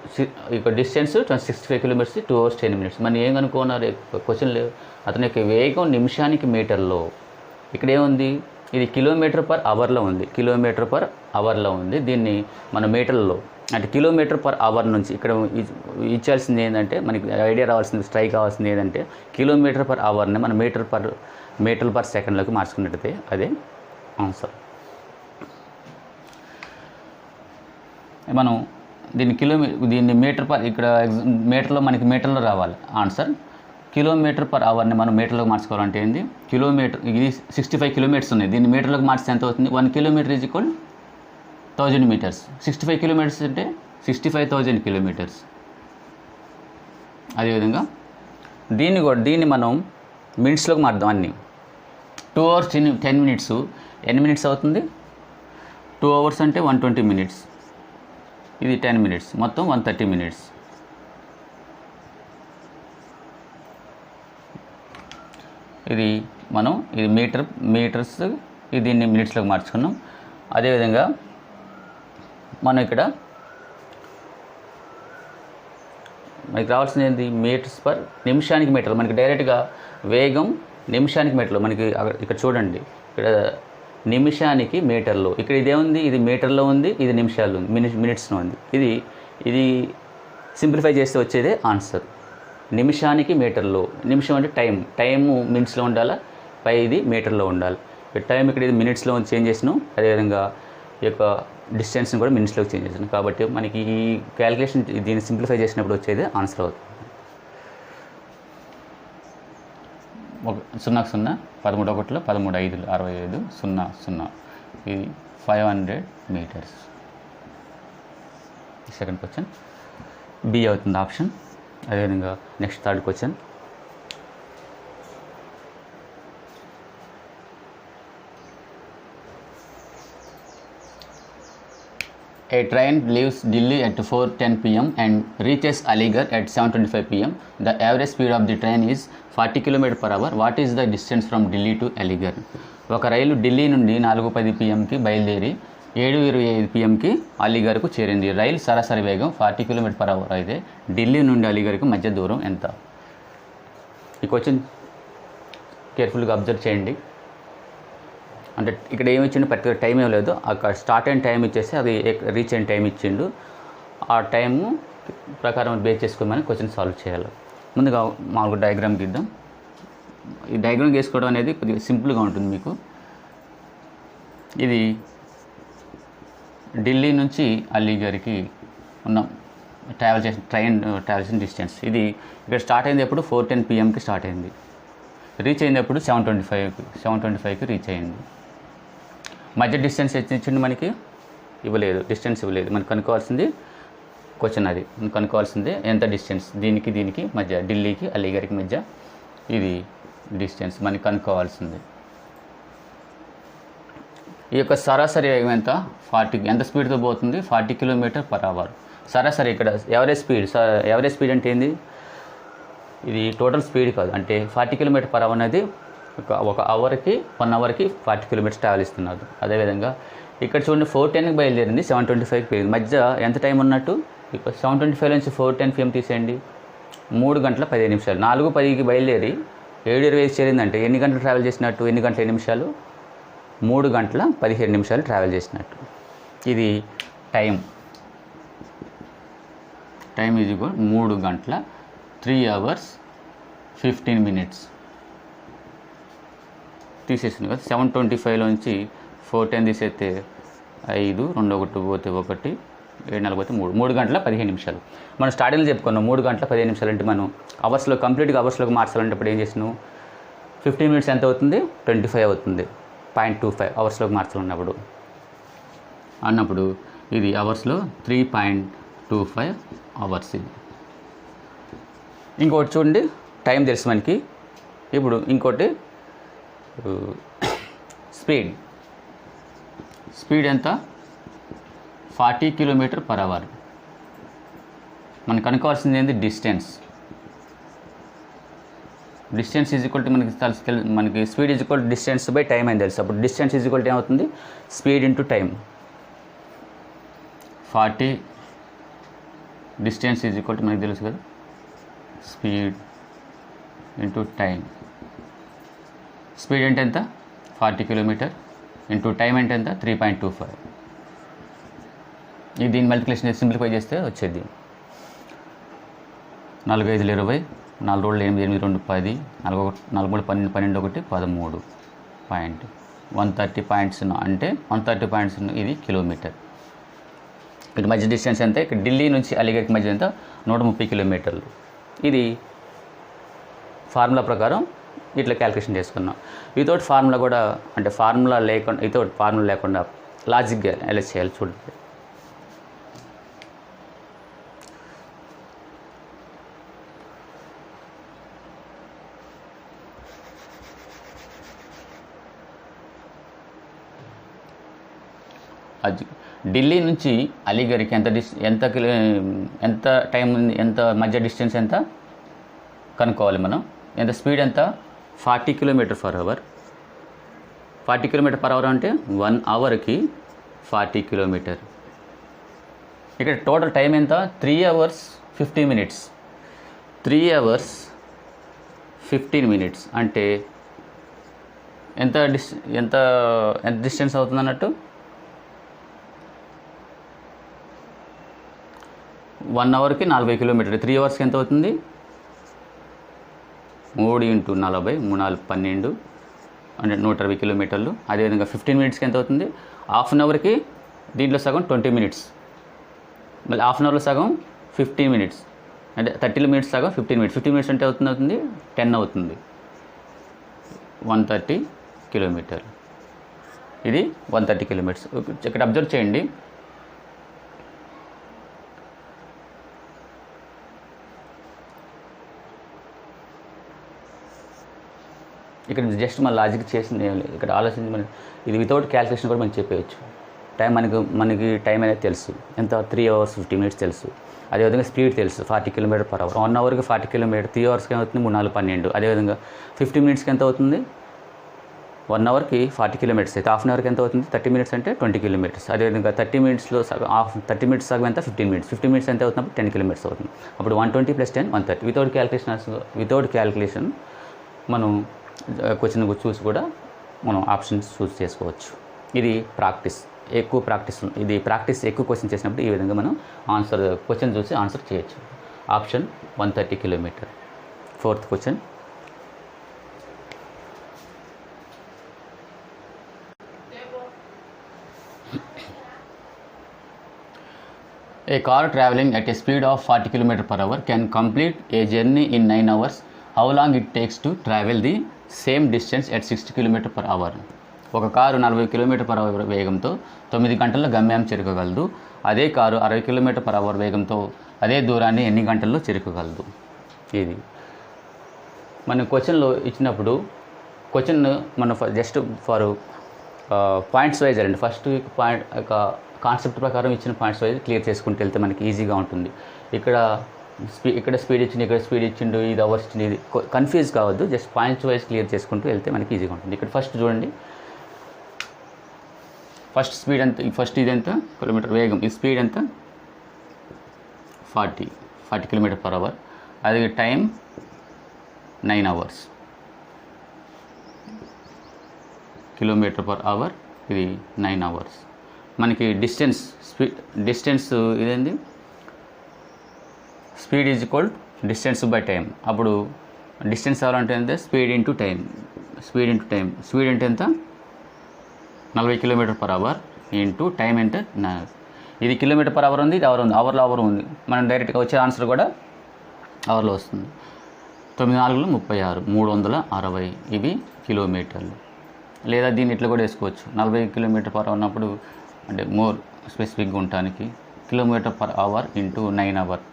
[SPEAKER 1] ఇక డిస్టెన్స్ 65 కిలోమీటర్స్, 2 hours 10 minutes. మనం ఏం కనుక్కున్నారు? క్వశ్చన్ లేవు. అతని యొక్క వేగం నిమిషానికి మీటర్లో. ఇక్కడ ఏముంది? ఇది కిలోమీటర్ పర్ అవర్లో ఉంది. కిలోమీటర్ పర్ అవర్లో ఉంది. దీన్ని మన మీటర్లో, అంటే కిలోమీటర్ పర్ అవర్ నుంచి ఇక్కడ ఇచ్చాల్సింది ఏంటంటే, మనకి ఐడియా రావాల్సింది, స్ట్రైక్ కావాల్సింది ఏంటంటే, కిలోమీటర్ పర్ అవర్ని మనం మీటర్ పర్ సెకండ్లోకి మార్చుకున్నట్టయితే అదే ఆన్సర్. మనం దీన్ని ఇక్కడ మీటర్లో, మనకి మీటర్లో రావాలి ఆన్సర్. కిలోమీటర్ పర్ అవర్ని మనం మీటర్లోకి మార్చుకోవాలంటే ఏంది? కిలోమీటర్, ఇది 65 కిలోమీటర్స్ ఉన్నాయి, దీన్ని మీటర్లోకి మార్చితే ఎంత అవుతుంది? 1 kilometer is equal 1000 meters. 65 kilometers అంటే 65,000 kilometers. అదేవిధంగా దీన్ని మనం మినిట్స్లోకి మార్దాం అన్నీ. 2 hours 10 minutes ఎన్ని మినిట్స్ అవుతుంది? 2 hours అంటే 120 minutes, ఇది 10 minutes, మొత్తం 130 minutes. ఇది మీటర్స్, ఇది దీన్ని మినిట్స్లోకి మార్చుకున్నాం. అదేవిధంగా మనం ఇక్కడ మనకి రావాల్సింది ఏంటి? మీటర్స్ పర్ నిమిషానికి మీటర్. మనకి డైరెక్ట్గా వేగం నిమిషానికి మీటర్లో, మనకి ఇక్కడ చూడండి, ఇక్కడ నిమిషానికి మీటర్లో, ఇక్కడ ఇదేముంది? ఇది మీటర్లో ఉంది, ఇది నిమిషాల్లో ఉంది, మినిట్స్లో ఉంది. ఇది సింప్లిఫై చేస్తే వచ్చేదే ఆన్సర్. నిమిషానికి మీటర్లో, నిమిషం అంటే టైము మినిట్స్లో ఉండాలా, పై ఇది మీటర్లో ఉండాలి. టైం ఇక్కడ ఇది మినిట్స్లో చేంజ్ చేసినాం, అదేవిధంగా ఈ యొక్క డిస్టెన్స్ని కూడా మినిట్స్లోకి చేంజ్ చేసినాం. కాబట్టి మనకి ఈ క్యాలిక్యులేషన్ దీన్ని సింప్లిఫై చేసినప్పుడు వచ్చేది ఆన్సర్ అవుతుంది. 0 0 13 1 13 5 65 0 0, ఇది 500 meters. సెకండ్ క్వశ్చన్ బి అవుతుంది ఆప్షన్. అదేవిధంగా next third question. A train leaves Delhi at 4:10 p.m. and reaches Aligarh at 7:25 p.m. The average speed of the train is 40 km/h. What is the distance from Delhi to Aligarh? ఒక రైలు ఢిల్లీ నుండి 4:10 p.m.కి బయలుదేరి 7:25 p.m.కి అలీగర్కు చేరింది. రైలు సరాసరి వేగం 40 km/h అయితే ఢిల్లీ నుండి అలీగర్కు మధ్య దూరం ఎంత? ఈ క్వశ్చన్ కేర్ఫుల్గా అబ్జర్వ్ చేయండి. అంటే ఇక్కడ ఏమి ఇచ్చిండు? పర్టికులర్ టైం ఏం లేదు, అక్కడ స్టార్ట్ అయిన టైం ఇచ్చేసి అది రీచ్ అయిన టైం ఇచ్చిండు. ఆ టైము ప్రకారం బేస్ చేసుకొని మనం క్వశ్చన్ సాల్వ్ చేయాలి. ముందుగా మామూలుగా డయాగ్రామ్ గీద్దాం. ఈ డయాగ్రామ్ గీసుకోవడం అనేది కొద్దిగా సింపుల్గా ఉంటుంది మీకు. ఇది ఢిల్లీ నుంచి అలీగర్కి ఉన్న ట్రైన్ ట్రావెల్ చేసిన డిస్టెన్స్. ఇది ఇక్కడ స్టార్ట్ అయింది ఎప్పుడు? 4:10 p.m.కి స్టార్ట్ అయింది. రీచ్ అయింది ఎప్పుడు? 7:25కి రీచ్ అయింది. మధ్య డిస్టెన్స్ ఇచ్చింది మనకి ఇవ్వలేదు, డిస్టెన్స్ ఇవ్వలేదు. మనకు కనుక్కోవాల్సింది క్వశ్చన్ అది, మనకు కనుక్కోవాల్సింది ఎంత డిస్టెన్స్ దీనికి మధ్య, ఢిల్లీకి అలీగర్కి మధ్య ఇది డిస్టెన్స్ మనకి కనుక్కోవాల్సింది. ఈ యొక్క సరాసరి వేగం ఎంత? 40. ఎంత స్పీడ్తో పోతుంది? 40 km/h. సరాసరి ఇక్కడ ఎవరేజ్ స్పీడ్ అంటే ఏంది? ఇది టోటల్ స్పీడ్ కాదు, అంటే 40 km/h అనేది ఒక అవర్కి 1 అవర్కి 40 km ట్రావెల్ ఇస్తున్నారు. అదేవిధంగా ఇక్కడ చూడండి 4:10కి బయలుదేరింది, 7:25కి పోయింది. మధ్య ఎంత టైం ఉన్నట్టు? ఇక్కడ 7:25 నుంచి 4:10 p.m. తీసేయండి, 3 గంటల 15 నిమిషాలు. 4:10కి బయలుదేరి 7:25 చేరిందంటే ఎన్ని గంటలు ట్రావెల్ చేసినట్టు? ఎన్ని గంటల 8 నిమిషాలు? 3 గంటల 15 నిమిషాలు ట్రావెల్ చేసినట్టు. ఇది టైం ఈజ్ ఈక్వల్ 3 గంటల 3 hours 15 minutes తీసేసింది కదా. 7:25లోంచి 4:10 తీసేస్తే 5, 2 1 పోతే 1, 7 4 పోతే 3 గంటల 15 నిమిషాలు. మనం స్టార్టింగ్లో చెప్పుకున్నాం 3 గంటల 15 నిమిషాలు అంటే మనం కంప్లీట్గా అవర్స్లోకి మార్చాలంటే ఇప్పుడు ఏం చేసినాం? 15 minutes ఎంత అవుతుంది? 25 అవుతుంది. 0.25 అవర్స్లోకి మార్చాలన్నప్పుడు అన్నప్పుడు ఇది అవర్స్లో 3.25 hours. ఇది ఇంకోటి చూడండి, టైం తెలుసు మనకి. ఇప్పుడు ఇంకోటి స్పీడ్ ఎంత? 40 km/h. మనకు కనుక్కోవాల్సింది ఏంటి? డిస్టెన్స్ ఈజ్ ఈక్వల్ టు మనకి speed is equal to distance by time అని తెలుసు. అప్పుడు డిస్టెన్స్ ఈజ్ ఈక్వల్ టు ఏమవుతుంది? Speed into time. 40 distance is equal to మనకి తెలుసు కదా, స్పీడ్ ఇంటూ టైం. స్పీడ్ అంటే ఎంత? 40 km ఇంటూ టైం అంటే ఎంత? 3.25. ఇది దీని మల్టిప్లికేషన్ సింప్లిఫై చేస్తే వచ్చేది 4 5 20, 4 2 8 8 2 10, 4 3 12 12 1 13 పాయింట్ 130.0 అంటే 130.0 ఇది కిలోమీటర్. ఇటు మధ్య డిస్టెన్స్ ఎంత? ఇక్కడ ఢిల్లీ నుంచి అలీగర్కి మధ్య ఎంత? 130 కిలోమీటర్లు. ఇది ఫార్ములా ప్రకారం ఇట్లా క్యాలిక్యులేషన్ చేసుకున్నాం. వితౌట్ ఫార్ములా కూడా, అంటే ఫార్ములా లేకుండా లాజిక్గా ఎలా చేయాలి చూడండి. అది ఢిల్లీ నుంచి అలీగఢ్కి ఎంత టైం ఉంది, ఎంత మధ్య డిస్టెన్స్ ఎంత కనుక్కోవాలి మనం. ఎంత స్పీడ్ ఎంత 40 km/h. 40 km/h అంటే 1 అవర్కి 40 km. ఇక్కడ టోటల్ టైం ఎంత 3 hours 15 minutes. 3 hours 15 minutes అంటే ఎంత డిస్టెన్స్ అవుతుంది అన్నట్టు 1 అవర్కి 40 km. 3 అవర్స్కి ఎంత అవుతుంది 3 × 40 3 4 12 అంటే 120 కిలోమీటర్లు. అదేవిధంగా 15 minutesకి ఎంత అవుతుంది, హాఫ్ అన్ అవర్కి దీంట్లో సగం 20 minutes, మళ్ళీ హాఫ్ అన్ అవర్లో సగం 15 minutes అంటే 30 minutes సగం 15 minutes. 15 minutes అంటే అవుతుంది 10 అవుతుంది, 130 కిలోమీటర్లు. ఇది 130 kilometers. ఇక్కడ అబ్జర్వ్ చేయండి, ఇక్కడ జస్ట్ మన లాజిక్ చేసింది ఏం లేదు. ఇక్కడ ఆలోచించి మనకి ఇది వితౌట్ క్యాల్కులేషన్ కూడా మనం చెప్పేయచ్చు. టైం మనకి టైం అనేది తెలుసు, ఎంత 3 hours 50 minutes తెలుసు. అదేవిధంగా స్పీడ్ తెలుసు 40 km/h. 1 అవర్కి 40 km, 3 అవర్స్కి ఏమవుతుంది 3 4 12. అదేవిధంగా 15 minutesకి ఎంత అవుతుంది 1 అవర్కి 40 km అయితే హాఫ్ అన్ అవర్కి ఎంత అవుతుంది 30 minutes అంటే 20 km. అదేవిధంగా 30 minutesలో సగం 30 minutes సగం ఎంత 15 minutes. 15 minutes ఎంత అవుతున్నప్పుడు 10 km అవుతుంది. అప్పుడు 120 + 10 130. వితౌట్ క్యాల్కులేషన్ మనం క్వశ్చన్ చూసి కూడా మనం ఆప్షన్స్ చూస్ చేసుకోవచ్చు. ఇది ఎక్కువ ప్రాక్టీస్ ఎక్కువ క్వశ్చన్ చేసినప్పుడు ఈ విధంగా మనం క్వశ్చన్ చూసి ఆన్సర్ చేయొచ్చు. Option 130 km. 4th question. A car traveling at a speed of 40 km/h can complete a journey in 9 hours. How long it takes to travel the same distance at 60 km/h? ఒక car 40 km/h వేగంతో 9 గంటల్లో గమ్యాన్ని చేరుకోగలదు. అదే car 60 km/h వేగంతో అదే దూరాన్ని ఎన్ని గంటల్లో చేరుకోగలదు? ఇది మన క్వశ్చన్లో ఇచ్చినప్పుడు క్వశ్చన్ మనం జస్ట్ ఫర్ పాయింట్స్ వైజ్ అండి. ఫస్ట్ పాయింట్ కాన్సెప్ట్ ప్రకారం ఇచ్చిన పాయింట్స్ వైజ్ క్లియర్ చేసుకుంటూ వెళ్తే మనకి ఈజీగా ఉంటుంది. ఇక్కడ స్పీడ్ ఇచ్చింది, ఇక్కడ స్పీడ్ ఇచ్చిండు, ఇది అవర్స్ ఇచ్చింది, ఇది కన్ఫ్యూజ్ కావద్దు. జస్ట్ పాయింట్స్ వైజ్ క్లియర్ చేసుకుంటూ వెళ్తే మనకి ఈజీగా ఉంటుంది. ఇక్కడ ఫస్ట్ చూడండి, ఫస్ట్ స్పీడ్ ఎంత, ఫస్ట్ ఇది ఎంత కిలోమీటర్ వేగం, ఈ స్పీడ్ ఎంత 40 km/h. అది టైం 9 hours. km/h ఇది 9 hours. మనకి డిస్టెన్స్ ఇదేంటి, speed is equal distance by time. అప్పుడు డిస్టెన్స్ అవ్వాలంటే ఎంత, స్పీడ్ ఇంటూ టైం. స్పీడ్ అంటే ఎంత 40 km/h ఇంటూ టైం ఎంత. ఇది km/h ఉంది, ఇది అవర్ ఉంది. మనం డైరెక్ట్గా వచ్చే ఆన్సర్ కూడా అవర్లో వస్తుంది. 9 4 36 360 ఇవి కిలోమీటర్లు. లేదా దీన్ని ఇట్లా కూడా వేసుకోవచ్చు, 40 km/h ఉన్నప్పుడు అంటే మోర్ స్పెసిఫిక్గా ఉండటానికి km/h ఇంటూ 9 hours.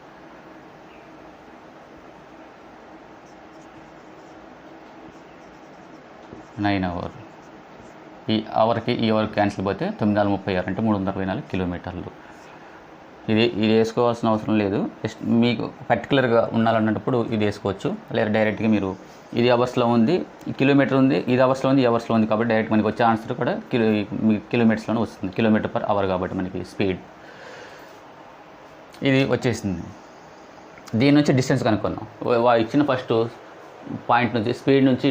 [SPEAKER 1] ఈ అవర్కి క్యాన్సిల్ పోతే 9 4 36 అంటే 324 కిలోమీటర్లు. ఇది వేసుకోవాల్సిన అవసరం లేదు. జస్ట్ మీకు పర్టికులర్గా ఉండాలన్నప్పుడు ఇది వేసుకోవచ్చు. లేదా డైరెక్ట్గా మీరు ఇది అవర్స్లో ఉంది, ఈ కిలోమీటర్ ఉంది, ఇది అవర్స్లో ఉంది, ఈ అవర్స్లో ఉంది కాబట్టి డైరెక్ట్ మనకి వచ్చే ఆన్సర్ కూడా కిలోమీటర్స్లోనే వస్తుంది. km/h కాబట్టి మనకి స్పీడ్ ఇది వచ్చేసింది. దీని నుంచి డిస్టెన్స్ కనుక్కున్నాం. ఇచ్చిన ఫస్ట్ పాయింట్ నుంచి స్పీడ్ నుంచి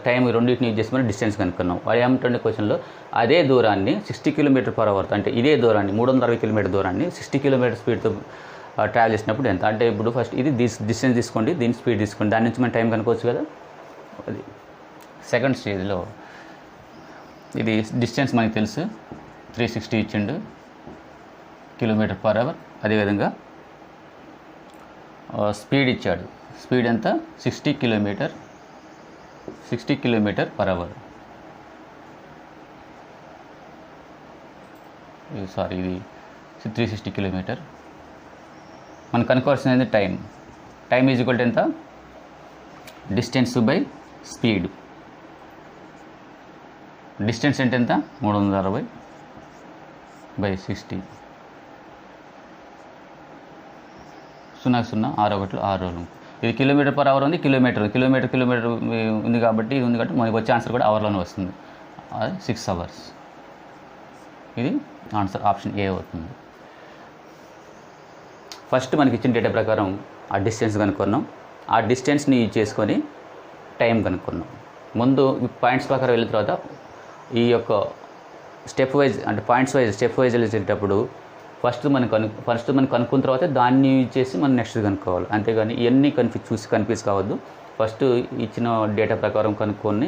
[SPEAKER 1] టైం రెండింటిని యూజ్ చేసి మనం డిస్టెన్స్ కనుక్కున్నాం. వాడు ఏమంటుండే క్వశ్చన్లో అదే దూరాన్ని 60 km/h అంటే ఇదే దూరాన్ని 360 km దూరాన్ని 60 km స్పీడ్తో ట్రావెల్ చేసినప్పుడు ఎంత అంటే, ఇప్పుడు ఫస్ట్ ఇది డిస్టెన్స్ తీసుకోండి, దీని స్పీడ్ తీసుకోండి, దాని నుంచి మనం టైం కనుక్కోవచ్చు కదా. అది సెకండ్ స్టేజ్లో ఇది డిస్టెన్స్ మనకి తెలుసు 360 ఇచ్చిండు km/h. అదేవిధంగా స్పీడ్ ఇచ్చాడు, స్పీడ్ ఎంత 60 km/h. సారీ ఇది 360 km. మనం కనుక్కోవాల్సింది టైం ఈజ్ ఈక్వల్ టు ఎంత, డిస్టెన్స్ బై స్పీడ్. డిస్టెన్స్ అంటే ఎంత 360 60 0.061 ఇది కిలోమీటర్ పర్ అవర్ ఉంది, కిలోమీటర్ ఉంది కాబట్టి మనకి వచ్చే ఆన్సర్ కూడా అవర్లోనే వస్తుంది. అది 6 hours. ఇది ఆన్సర్ ఆప్షన్ ఏ అవుతుంది. ఫస్ట్ మనకి ఇచ్చిన డేటా ప్రకారం ఆ డిస్టెన్స్ కనుక్కున్నాం. ఆ డిస్టెన్స్ని యూజ్ చేసుకొని టైం కనుక్కున్నాం. ముందు పాయింట్స్ ప్రకారం వెళ్ళిన తర్వాత ఈ యొక్క స్టెప్ వైజ్ అంటే పాయింట్స్ వైజ్ స్టెప్ వైజ్ వెళ్ళేటప్పుడు ఫస్ట్ మనం కనుక్కున్న తర్వాత దాన్ని యూజ్ చేసి మనం నెక్స్ట్ కనుక్కోవాలి. అంతేగాని ఇవన్నీ కన్ఫ్యూజ్ కావద్దు. ఫస్ట్ ఇచ్చిన డేటా ప్రకారం కనుక్కొని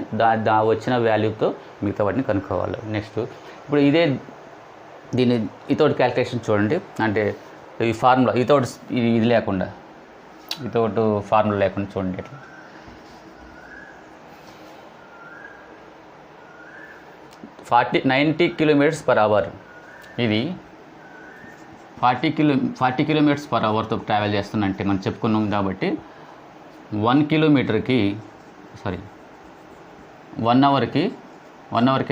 [SPEAKER 1] వచ్చిన వాల్యూతో మిగతా వాటిని కనుక్కోవాలి. నెక్స్ట్ ఇప్పుడు దీన్ని వితౌట్ క్యాల్కులేషన్ చూడండి. అంటే ఈ ఫార్ములా వితౌట్ ఇది లేకుండా వితౌట్ ఫార్ములా లేకుండా చూడండి. ఎట్లా 90 km/h. ఇది 40 km/hతో ట్రావెల్ చేస్తుందంటే మనం చెప్పుకున్నాం కాబట్టి 1 కిలోమీటర్కి 1 అవర్కి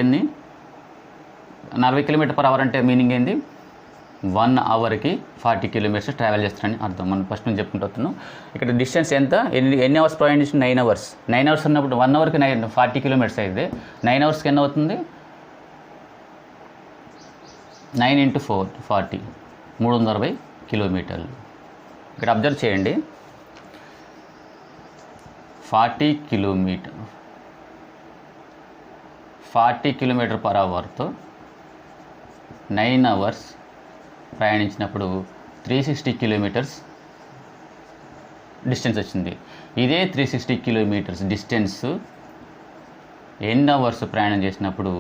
[SPEAKER 1] ఎన్ని 40 km/h అంటే మీనింగ్ ఏంది? 1 అవర్కి 40 km ట్రావెల్ చేస్తారని అర్థం. మనం ఫస్ట్ నుంచి చెప్పుకుంటూ వస్తున్నాం. ఇక్కడ డిస్టెన్స్ ఎంత, ఎన్ని అవర్స్ ప్రయాణం చేసి 9 hours. 9 hours అన్నప్పుడు 1 అవర్కి 40 km అయితే 9 hours ఎన్ని అవుతుంది? 9 × 4 40 360 కిలోమీటర్లు. ఇక్కడ అబ్జర్వ్ చేయండి. 40 km/hతో 9 hours ప్రయాణించినప్పుడు 360 kilometers డిస్టెన్స్ వచ్చింది. ఇదే 360 kilometers డిస్టెన్స్ ఎన్ని అవర్స్ ప్రయాణం చేసినప్పుడు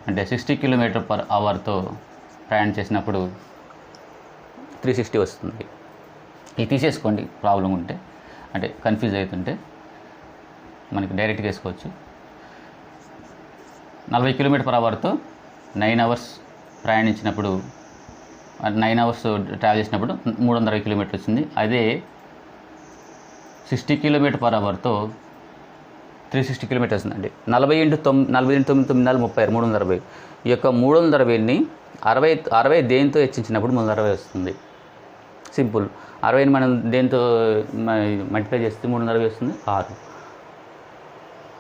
[SPEAKER 1] అంటే 60 km/hతో ప్రయాణం చేసినప్పుడు 360 వస్తుంది. ఇది తీసేసుకోండి ప్రాబ్లం ఉంటే, అంటే కన్ఫ్యూజ్ అవుతుంటే మనకి డైరెక్ట్గా వేసుకోవచ్చు. 40 km/hతో 9 hours ప్రయాణించినప్పుడు 9 hours ట్రావెల్ చేసినప్పుడు 360 kilometers వచ్చింది. అదే 60 km/hతో 360 kilometers ఉందండి. 40 × 9 9 360. ఈ యొక్క 360ని 60 దేంతో హెచ్చించినప్పుడు 360 వస్తుంది. సింపుల్. 60ని మనం దేంతో మల్టిప్లై చేస్తే 360 వస్తుంది. 6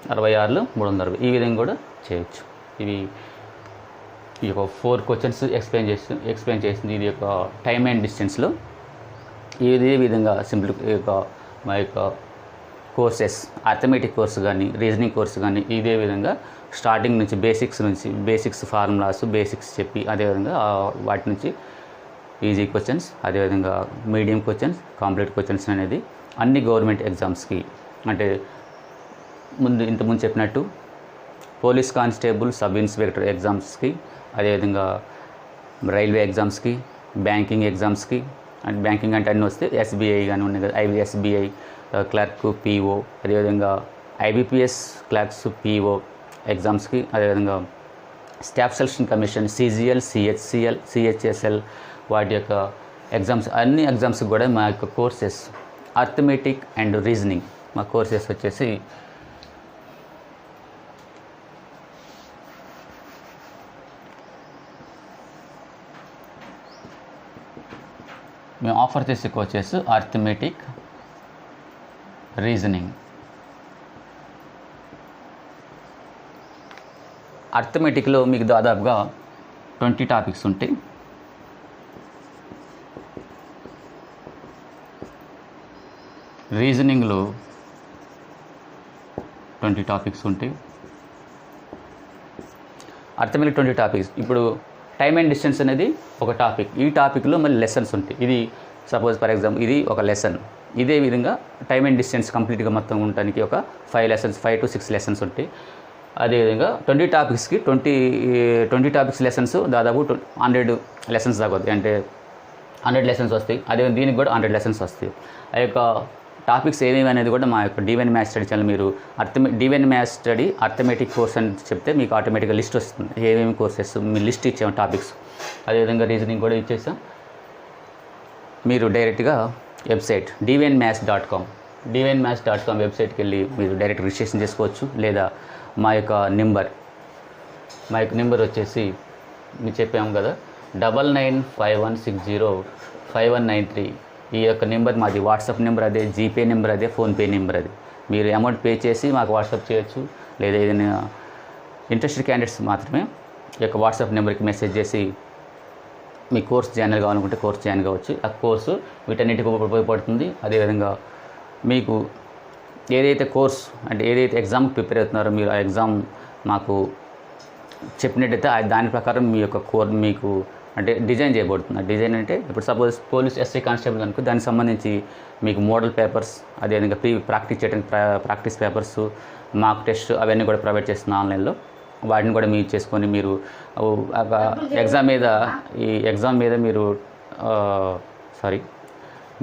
[SPEAKER 1] 66 360. ఈ విధంగా కూడా చేయొచ్చు. ఈ యొక్క 4 questions ఎక్స్ప్లెయిన్ చేసింది ఇది యొక్క టైమ్ అండ్ డిస్టెన్స్లో. ఇదే విధంగా మా యొక్క కోర్సెస్ అర్థమెటిక్ కోర్సు కానీ రీజనింగ్ కోర్సు కానీ ఇదే విధంగా స్టార్టింగ్ నుంచి బేసిక్స్ ఫార్ములాస్ బేసిక్స్ చెప్పి అదేవిధంగా వాటి నుంచి ఈజీ క్వశ్చన్స్ అదేవిధంగా మీడియం క్వశ్చన్స్ కాంప్లీట్ క్వశ్చన్స్ అనేది అన్ని గవర్నమెంట్ ఎగ్జామ్స్కి అంటే ఇంతకుముందు చెప్పినట్టు పోలీస్ కానిస్టేబుల్ సబ్ ఇన్స్పెక్టర్ ఎగ్జామ్స్కి అదేవిధంగా రైల్వే ఎగ్జామ్స్కి బ్యాంకింగ్ ఎగ్జామ్స్కి అండ్ బ్యాంకింగ్ అంటే అన్నీ వస్తే ఎస్బీఐ కానీ ఉన్నాయి కదా ఎస్బీఐ క్లర్క్ పీఓ అదేవిధంగా ఐబీపీఎస్ క్లర్క్స్ పీఓ ఎగ్జామ్స్కి అదేవిధంగా staff selection commission CGL CHCL CHSL వాటి యొక్క ఎగ్జామ్స్ అన్ని ఎగ్జామ్స్కి కూడా మా యొక్క కోర్సెస్ అర్థమెటిక్ అండ్ రీజనింగ్ మా కోర్సెస్ వచ్చేసి మేము ఆఫర్ చేసే కోర్సెస్ అర్థమెటిక్ రీజనింగ్. అర్థమెటిక్లో మీకు దాదాపుగా 20 టాపిక్స్ ఉంటాయి. రీజనింగ్లో 20 టాపిక్స్ ఉంటాయి. Arithmetic 20 topics. ఇప్పుడు టైమ్ అండ్ డిస్టెన్స్ అనేది ఒక టాపిక్. ఈ టాపిక్లో మళ్ళీ లెసన్స్ ఉంటాయి. ఇది సపోజ్ ఫర్ ఎగ్జాంపుల్ ఇది ఒక లెసన్. ఇదే విధంగా టైమ్ అండ్ డిస్టెన్స్ కంప్లీట్గా మొత్తం ఉండడానికి ఒక 5 to 6 లెసన్స్ ఉంటాయి. అదేవిధంగా 20 టాపిక్స్కి 20 టాపిక్స్ లెసన్స్ దాదాపు 100 లెసన్స్ దాకా వస్తాయి. అంటే 100 లెసన్స్ వస్తాయి. అదే దీనికి కూడా 100 లెసన్స్ వస్తాయి. ఆ యొక్క టాపిక్స్ ఏమేమి అనేది కూడా మా యొక్క డివైన్ మ్యాథ్స్ స్టడీ ఛానల్ మీరు divine maths study arithmetic course అని చెప్తే మీకు ఆటోమేటిక్గా లిస్ట్ వస్తుంది. ఏమేమి కోర్సెస్ మీ లిస్ట్ ఇచ్చాము టాపిక్స్. అదేవిధంగా రీజనింగ్ కూడా ఇచ్చేసాం. మీరు డైరెక్ట్గా వెబ్సైట్ divinemaths.com వెబ్సైట్కి వెళ్ళి మీరు డైరెక్ట్ రిజిస్ట్రేషన్ చేసుకోవచ్చు. లేదా మా యొక్క నెంబర్ వచ్చేసి మీకు చెప్పాము కదా 9951605193 ఈ యొక్క నెంబర్ మాది. వాట్సాప్ నెంబర్ అదే, జీపే నెంబర్ అదే, ఫోన్పే నెంబర్ అదే. మీరు అమౌంట్ పే చేసి మాకు వాట్సాప్ చేయొచ్చు, లేదా ఏదైనా ఇంట్రెస్టెడ్ క్యాండిడేట్స్ మాత్రమే ఈ యొక్క వాట్సాప్ నెంబర్కి మెసేజ్ చేసి మీ కోర్స్ జాయిన్ కావాలనుకుంటే కోర్స్ జాయిన్ కావచ్చు. ఆ కోర్సు వీటన్నిటికీ ఉపయోగపడుతుంది. అదేవిధంగా మీకు ఏదైతే కోర్స్ అంటే ఏదైతే ఎగ్జామ్కి ప్రిపేర్ అవుతున్నారో మీరు ఆ ఎగ్జామ్ మాకు చెప్పినట్టయితే దాని ప్రకారం మీ యొక్క కోర్ మీకు అంటే డిజైన్ చేయబడుతుంది. డిజైన్ అంటే ఇప్పుడు సపోజ్ పోలీస్ ఎస్ఐ కానిస్టేబుల్ అనుకో, దానికి సంబంధించి మీకు మోడల్ పేపర్స్, అదేవిధంగా ప్రాక్టీస్ చేయడానికి ప్రాక్టీస్ పేపర్స్, మాక్ టెస్ట్ అవన్నీ కూడా ప్రొవైడ్ చేస్తున్నాం ఆన్లైన్లో. వాటిని కూడా మీరు చేసుకొని మీరు ఎగ్జామ్ మీద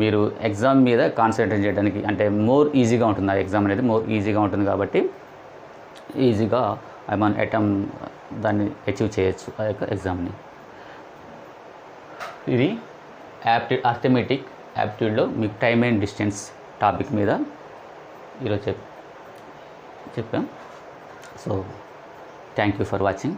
[SPEAKER 1] మీరు ఎగ్జామ్ మీద కాన్సన్ట్రేట్ చేయడానికి అంటే మోర్ ఈజీగా ఉంటుంది. ఆ ఎగ్జామ్ అనేది మోర్ ఈజీగా ఉంటుంది కాబట్టి ఈజీగా దాన్ని అచీవ్ చేయొచ్చు ఆ యొక్క ఎగ్జామ్ని. ఇది అర్థమెటిక్ యాప్టిట్యూడ్లో మీకు టైమ్ అండ్ డిస్టెన్స్ టాపిక్ మీద ఈరోజు చెప్పాం. So thank you for watching.